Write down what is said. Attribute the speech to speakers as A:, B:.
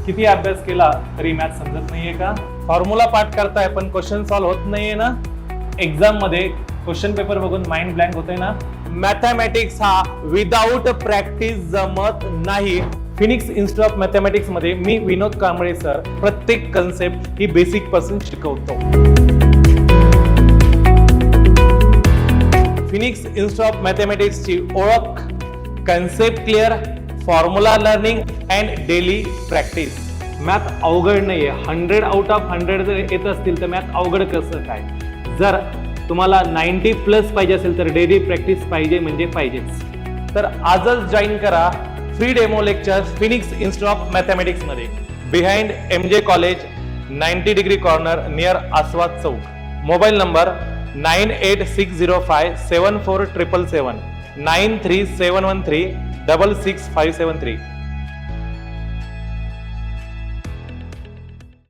A: किती अभ्यास केला तरी मॅथ समजत नाहीये का? फॉर्म्युला पाठ करताय पण क्वेश्चन सॉल्व्ह होत नाहीये ना? एक्झाम मध्ये क्वेश्चन पेपर बघून माइंड ब्लँक होतंय ना? मॅथमॅटिक्स हा विदाऊट प्रॅक्टिस जमत नाही. फिनिक्स इन्स्टिट्यूट ऑफ मॅथमॅटिक्स मध्ये मी विनोद कांबळे सर प्रत्येक कन्सेप्ट ही बेसिक पासून शिकवतो. फिनिक्स इन्स्टिट्यूट ऑफ मॅथमॅटिक्स ची ओळख concept clear, formula learning and daily practice. Math अवघड नाहीये. 100 आउट ऑफ 100 जर येत असतील तर मॅथ अवघड कसं काय? जर तुम्हाला 90+ पाहिजे असेल तर डेली प्रॅक्टिस पाहिजे म्हणजे पाहिजेच. तर आजच जॉईन करा free demo lectures Phoenix institute of mathematics मध्ये, behind MJ college, 90 degree corner, near Aswad Chowk. Mobile number 9860574777, 93713 66573.